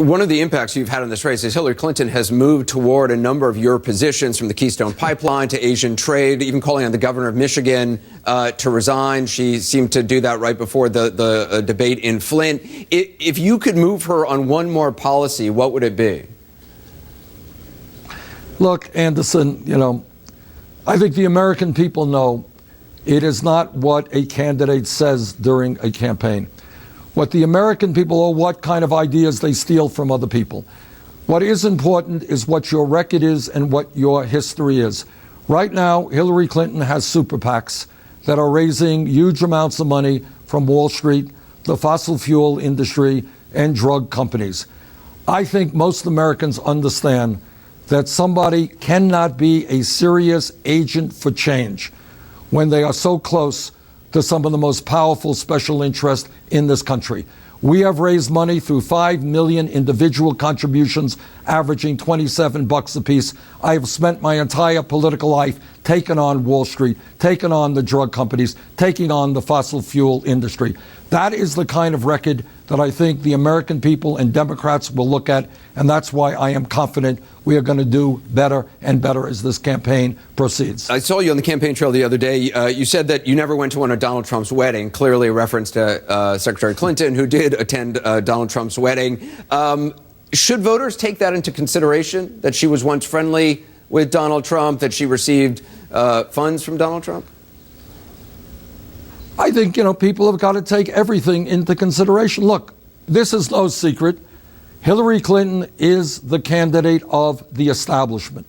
One of the impacts you've had on this race is Hillary Clinton has moved toward a number of your positions, from the Keystone Pipeline to Asian trade, even calling on the governor of Michigan to resign. She seemed to do that right before the debate in Flint. If you could move her on one more policy, what would it be? Look, Anderson, I think the American people know it is not what a candidate says during a campaign. What the American people are, what kind of ideas they steal from other people. What is important is what your record is and what your history is. Right now, Hillary Clinton has super PACs that are raising huge amounts of money from Wall Street, the fossil fuel industry, and drug companies. I think most Americans understand that somebody cannot be a serious agent for change when they are so close to some of the most powerful special interests in this country. We have raised money through 5 million individual contributions, averaging $27 apiece. I have spent my entire political life taking on Wall Street, taking on the drug companies, taking on the fossil fuel industry. That is the kind of record that I think the American people and Democrats will look at, and that's why I am confident we are going to do better and better as this campaign proceeds. I saw you on the campaign trail the other day. You said that you never went to one of Donald Trump's wedding, clearly a reference to Secretary Clinton, who did attend Donald Trump's wedding. Should voters take that into consideration, that she was once friendly with Donald Trump, that she received funds from Donald Trump? I think, people have got to take everything into consideration. Look, this is no secret. Hillary Clinton is the candidate of the establishment.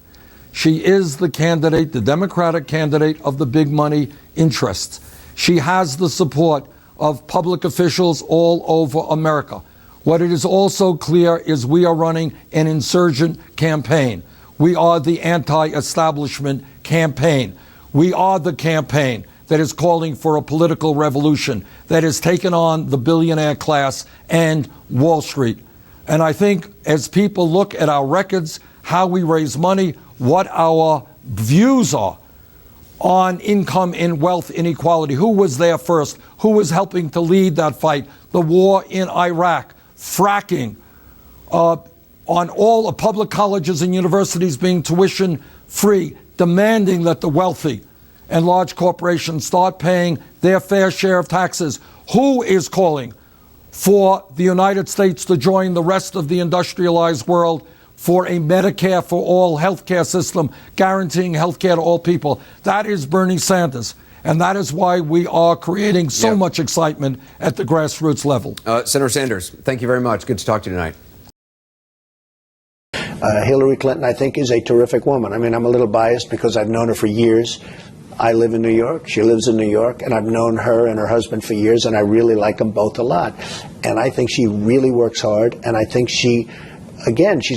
She is the candidate, the Democratic candidate of the big money interests. She has the support of public officials all over America. What it is also clear is we are running an insurgent campaign. We are the anti-establishment campaign. We are the campaign that is calling for a political revolution, that has taken on the billionaire class and Wall Street. And I think as people look at our records, how we raise money, what our views are on income and wealth inequality, who was there first, who was helping to lead that fight, the war in Iraq, fracking, on all the public colleges and universities being tuition free, demanding that the wealthy and large corporations start paying their fair share of taxes. Who is calling for the United States to join the rest of the industrialized world for a Medicare for all healthcare system, guaranteeing healthcare to all people? That is Bernie Sanders. And that is why we are creating so much excitement at the grassroots level. Senator Sanders, thank you very much. Good to talk to you tonight. Hillary Clinton, I think, is a terrific woman. I mean, I'm a little biased because I've known her for years. I live in New York. She lives in New York, and I've known her and her husband for years, and I really like them both a lot. And I think she really works hard, and I think she's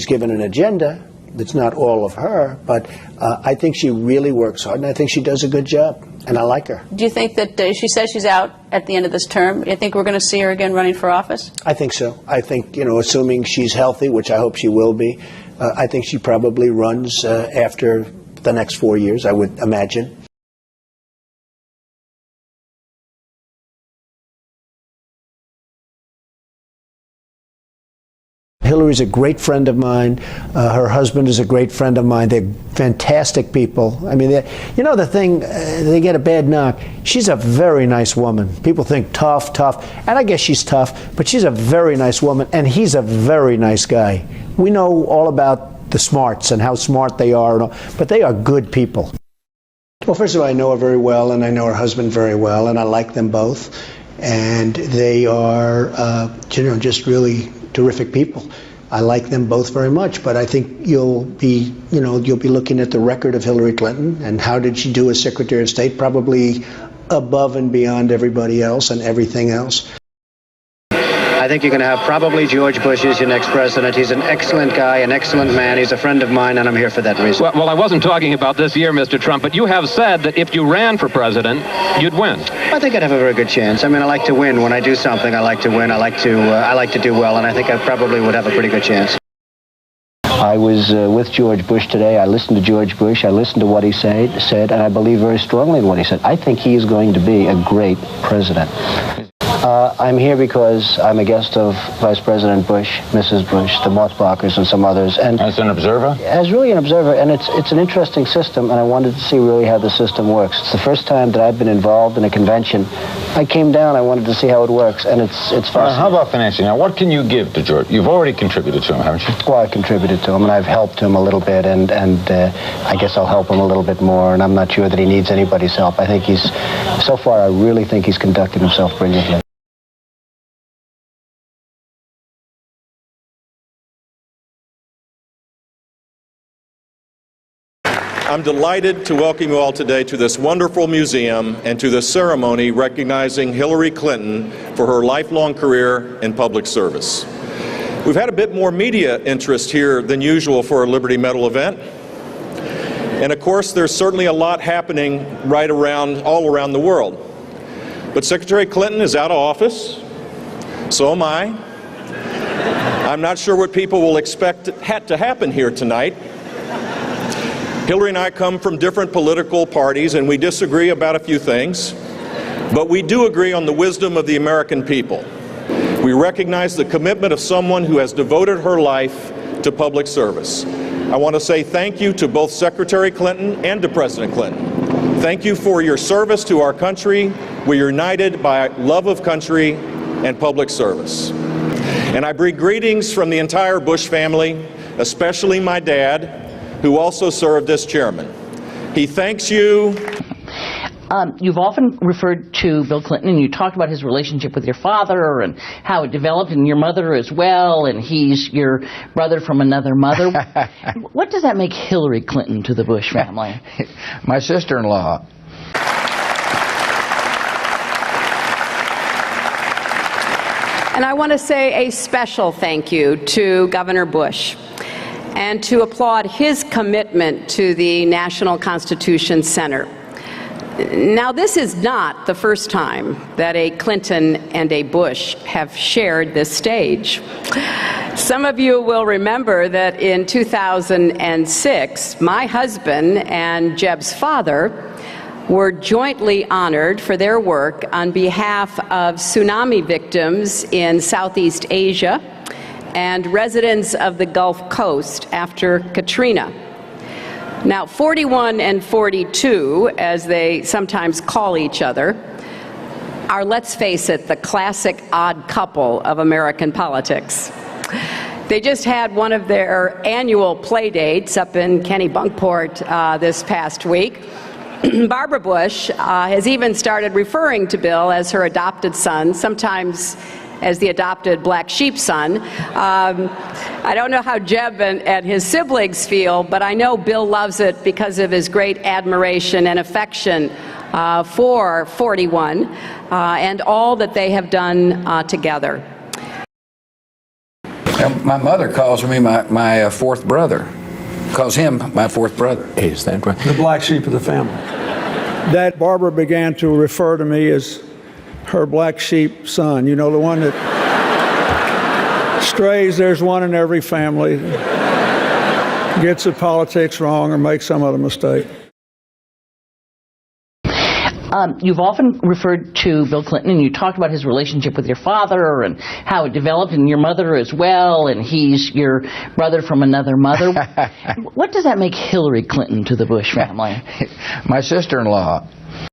given an agenda that's not all of her, but I think she really works hard, and I think she does a good job, and I like her. Do you think that she says she's out at the end of this term? Do you think we're going to see her again running for office? I think so. I think, assuming she's healthy, which I hope she will be, I think she probably runs after the next 4 years, I would imagine. Hillary's a great friend of mine. Her husband is a great friend of mine. They're fantastic people. I mean, the thing, they get a bad knock. She's a very nice woman. People think tough, and I guess she's tough, but she's a very nice woman, and he's a very nice guy. We know all about the smarts and how smart they are, but they are good people. Well, first of all, I know her very well, and I know her husband very well, and I like them both. And they are, just really terrific people. I like them both very much, but I think you'll be looking at the record of Hillary Clinton and how did she do as Secretary of State, probably above and beyond everybody else and everything else. I think you're going to have probably George Bush as your next president. He's an excellent guy, an excellent man. He's a friend of mine, and I'm here for that reason. Well, I wasn't talking about this year, Mr. Trump, but you have said that if you ran for president, you'd win. I think I'd have a very good chance. I mean, I like to win. When I do something, I like to win. I like to do well, and I think I probably would have a pretty good chance. I was with George Bush today. I listened to George Bush. I listened to what he said, and I believe very strongly in what he said. I think he is going to be a great president. I'm here because I'm a guest of Vice President Bush, Mrs. Bush, the Mothbachers, and some others. And as an observer? As really an observer, and it's an interesting system, and I wanted to see really how the system works. It's the first time that I've been involved in a convention. I came down, I wanted to see how it works, and it's fascinating. How about financially? Now, what can you give to George? You've already contributed to him, haven't you? Well, I've contributed to him, and I've helped him a little bit, and I guess I'll help him a little bit more, and I'm not sure that he needs anybody's help. I think so far, I really think he's conducted himself brilliantly. I'm delighted to welcome you all today to this wonderful museum and to this ceremony recognizing Hillary Clinton for her lifelong career in public service. We've had a bit more media interest here than usual for a Liberty Medal event. And of course, there's certainly a lot happening all around the world. But Secretary Clinton is out of office. So am I. I'm not sure what people will expect to happen here tonight. Hillary and I come from different political parties, and we disagree about a few things, but we do agree on the wisdom of the American people. We recognize the commitment of someone who has devoted her life to public service. I want to say thank you to both Secretary Clinton and to President Clinton. Thank you for your service to our country. We're united by love of country and public service. And I bring greetings from the entire Bush family, especially my dad, who also served as chairman. He thanks you. You've often referred to Bill Clinton, and you talked about his relationship with your father and how it developed, and your mother as well, and he's your brother from another mother. What does that make Hillary Clinton to the Bush family? My sister-in-law. And I want to say a special thank you to Governor Bush, and to applaud his commitment to the National Constitution Center. Now, this is not the first time that a Clinton and a Bush have shared this stage. Some of you will remember that in 2006, my husband and Jeb's father were jointly honored for their work on behalf of tsunami victims in Southeast Asia and residents of the Gulf Coast after Katrina. Now, 41 and 42, as they sometimes call each other, are, let's face it, the classic odd couple of American politics. They just had one of their annual play dates up in Kennebunkport this past week. Barbara Bush has even started referring to Bill as her adopted son, sometimes as the adopted black sheep son. I don't know how Jeb and his siblings feel, but I know Bill loves it because of his great admiration and affection for 41 and all that they have done together. My mother calls me my fourth brother. Calls him my fourth brother. Is that right? The black sheep of the family. That Barbara began to refer to me as her black sheep son. You know, the one that strays. There's one in every family. Gets the politics wrong or makes some other mistake. You've often referred to Bill Clinton, and you talked about his relationship with your father and how it developed, and your mother as well, and he's your brother from another mother. What does that make Hillary Clinton to the Bush family? My sister-in-law.